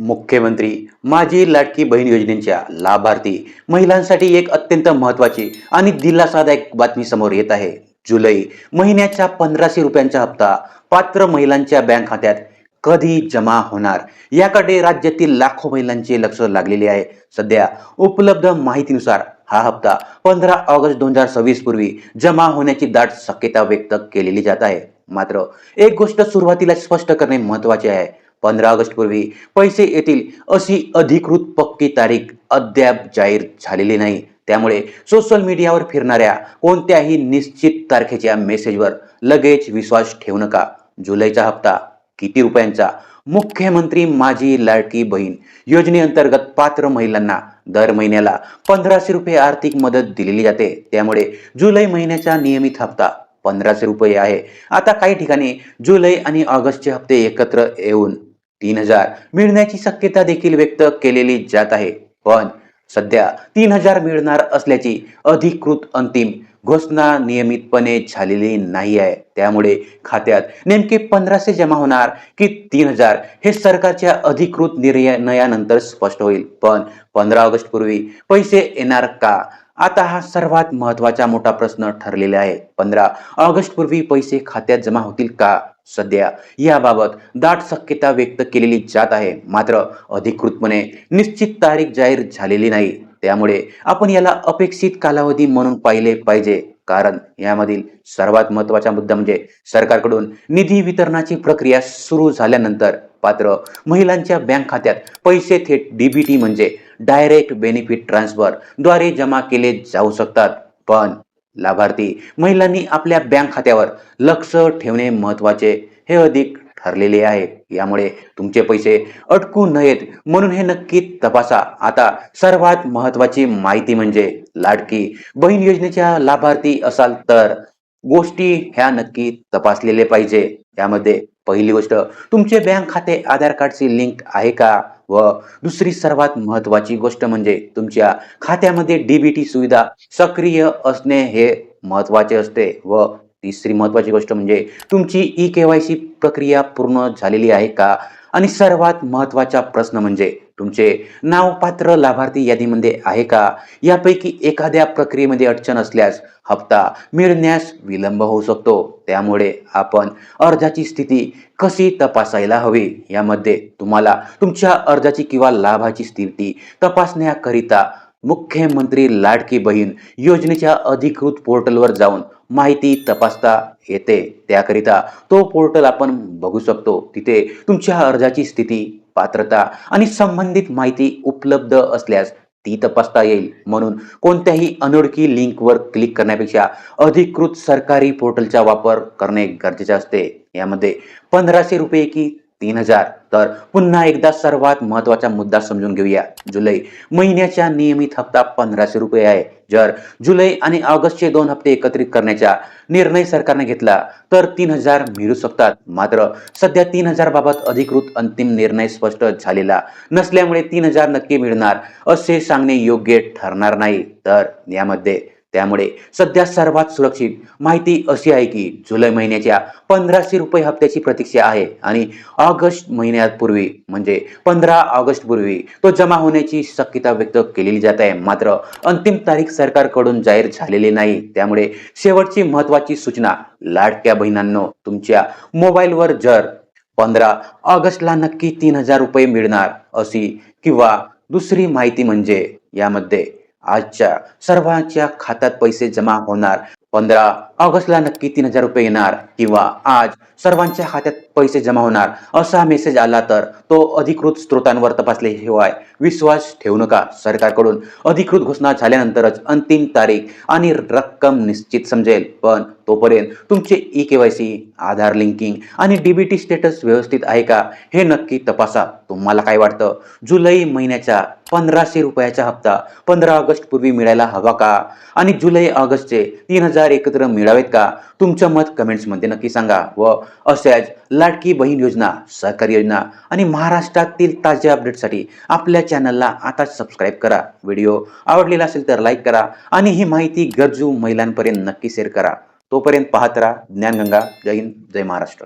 मुख्यमंत्री माझी लाडकी बहीण योजनेच्या लाभार्थी महिलांसाठी एक अत्यंत महत्त्वाची आणि दिलासादायक बातमी समोर येत आहे. जुलै महिन्याच्या 1500 रुपयांचा हप्ता पात्र महिलांच्या बँक खात्यात कधी जमा होणार याकडे राज्यातील लाखो महिलांचे लक्ष लागलेले आहे. सध्या उपलब्ध माहितीनुसार हा हप्ता 15 ऑगस्ट 2026 पूर्वी जमा होण्याची दाट शक्यता व्यक्त केलेली जात आहे. मात्र एक गोष्ट सुरुवातीला स्पष्ट करणे महत्त्वाचे आहे. 15 ऑगस्ट पूर्वी पैसे येतील अशी अधिकृत पक्की तारीख अद्याप जाहीर झालेली नाही. त्यामुळे सोशल मीडियावर फिरणाऱ्या कोणत्याही निश्चित तारखेच्या मेसेजवर लगेच विश्वास ठेवू नका. जुलैचा हप्ता किती रुपयांचा? मुख्यमंत्री माझी लाडकी बहीण योजनेअंतर्गत पात्र महिलांना दर महिन्याला 1500 रुपये आर्थिक मदत दिलेली जाते. त्यामुळे जुलै महिन्याचा नियमित हप्ता 1500 रुपये आहे. आता काही ठिकाणी जुलै आणि ऑगस्टचे हप्ते एकत्र येऊन 3000 मिळण्याची शक्यता देखील व्यक्त केलेली जात आहे. पण सध्या 3000 मिळणार असल्याची अधिकृत अंतिम घोषणा नियमितपणे झालेली नाही आहे. त्यामुळे खात्यात नेमके 1500 जमा होणार की 3000 हे सरकारच्या अधिकृत निर्णयानंतर स्पष्ट होईल. पण 15 ऑगस्ट पूर्वी पैसे येणार का? आता हा सर्वात महत्त्वाचा मोठा प्रश्न ठरलेला आहे. 15 ऑगस्ट पूर्वी पैसे खात्यात जमा होतील का? सध्या याबाबत दाट शक्यता व्यक्त केलेली जात आहे. मात्र अधिकृतपणे निश्चित तारीख जाहीर झालेली नाही. त्यामुळे आपण याला अपेक्षित कालावधी म्हणून पाहिले पाहिजे. कारण यामधील सर्वात महत्त्वाचा मुद्दा म्हणजे सरकारकडून निधी वितरणाची प्रक्रिया सुरू झाल्यानंतर पात्र महिलांच्या बँक खात्यात पैसे थेट डीबीटी म्हणजे डायरेक्ट बेनिफिट ट्रान्सफर द्वारे जमा केले जाऊ शकतात. पण लाभार्थी महिलांनी आपल्या बँक खात्यावर लक्ष ठेवणे महत्त्वाचे हे अधिक ठरलेले आहे. यामुळे तुमचे पैसे अडकू नयेत म्हणून हे नक्की तपासा. आता सर्वात महत्त्वाची माहिती म्हणजे लाडकी बहीण योजनेच्या लाभार्थी असाल तर गोष्टी ह्या नक्की तपासलेले पाहिजे. यामध्ये पहिली गोष्ट, तुमचे बँक खाते आधार कार्डशी लिंक आहे का? व दुसरी सर्वात महत्त्वाची गोष्ट म्हणजे तुमच्या खात्यामध्ये डीबीटी सुविधा सक्रिय असणे हे महत्त्वाचे असते. व तिसरी महत्त्वाची गोष्ट म्हणजे तुमची ई-केवायसी प्रक्रिया पूर्ण झालेली आहे का? आणि सर्वात महत्त्वाचा प्रश्न म्हणजे तुमचे नाव पात्र लाभार्थी यादीमध्ये आहे का? यापैकी एखाद्या प्रक्रियेमध्ये अडचण असल्यास हप्ता मिळण्यास विलंब होऊ शकतो. त्यामुळे आपण अर्जाची स्थिती कशी तपासायला हवी यामध्ये तुम्हाला तुमच्या अर्जाची किंवा लाभाची स्थिती तपासण्याकरिता मुख्यमंत्री लाडकी बहीण योजनेच्या अधिकृत पोर्टलवर जाऊन माहिती तपासता येते. त्याकरिता तो पोर्टल आपण बघू शकतो. तिथे तुमच्या अर्जाची स्थिती, पात्रता आणि संबंधित माहिती उपलब्ध असल्यास ती तपासता येईल. म्हणून कोणत्याही अनोळखी लिंकवर क्लिक करण्यापेक्षा अधिकृत सरकारी पोर्टलचा वापर करणे गरजेचे असते. यामध्ये 1500 रुपये की 3000? तर पुन्हा एकदा सर्वात महत्त्वाचा मुद्दा समजून घेऊया. जुलै महिन्याचा नियमित हप्ता 1500 रुपये आहे. जर जुलै आणि ऑगस्टचे 2 हप्ते एकत्रित करण्याचा निर्णय सरकारने घेतला तर 3000 मिळू शकतात. मात्र सध्या 3000 बाबत अधिकृत अंतिम निर्णय स्पष्ट झालेला नसल्यामुळे 3000 नक्की मिळणार असे सांगणे योग्य ठरणार नाही. त्यामुळे सध्या सर्वात सुरक्षित माहिती अशी आहे की जुलै महिन्याच्या 1500 रुपये हप्त्याची प्रतीक्षा आहे आणि ऑगस्ट महिन्यापूर्वी म्हणजे 15 ऑगस्ट पूर्वी तो जमा होण्याची शक्यता व्यक्त केलेली जात आहे. मात्र अंतिम तारीख सरकारकडून जाहीर झालेली नाही. त्यामुळे शेवटची महत्त्वाची सूचना लाडक्या बहिणांनो, तुमच्या मोबाईलवर जर 15 ऑगस्टला नक्की 3000 रुपये मिळणार अशी किंवा दुसरी माहिती म्हणजे यामध्ये आजच्या सर्वांच्या खात्यात पैसे जमा होणार, 15 ऑगस्टला नक्की 3000 रुपये येणार किंवा आज सर्वांच्या खात्यात पैसे जमा होणार असा मेसेज आला तर तो अधिकृत स्रोतांवर तपासल्याशिवाय विश्वास ठेवू नका. सरकारकडून अधिकृत घोषणा झाल्यानंतरच अंतिम तारीख आणि रक्कम निश्चित समजेल. पण तोपर्यंत तुमचे ई-केवायसी, आधार लिंकिंग आणि डीबीटी स्टेटस व्यवस्थित आहे का हे नक्की तपासा. तुम्हाला काय वाटतं? जुलै महिन्याचा 1500 रुपयाचा हप्ता 15 ऑगस्ट पूर्वी मिळायला हवा का? आणि जुलै ऑगस्टचे 3000 एकत्र मिळावेत का? तुमचं मत कमेंट्समध्ये नक्की सांगा. व अशाच लाडकी बहीण योजना, सहकारी योजना आणि महाराष्ट्रातील ताज्या अपडेटसाठी आपल्या चॅनलला आता सबस्क्राईब करा. व्हिडिओ आवडलेला असेल तर लाईक करा आणि ही माहिती गरजू महिलांपर्यंत नक्की शेअर करा. तोपर्यंत पाहत राहा ज्ञानगंगा. जय हिंद, जय महाराष्ट्र.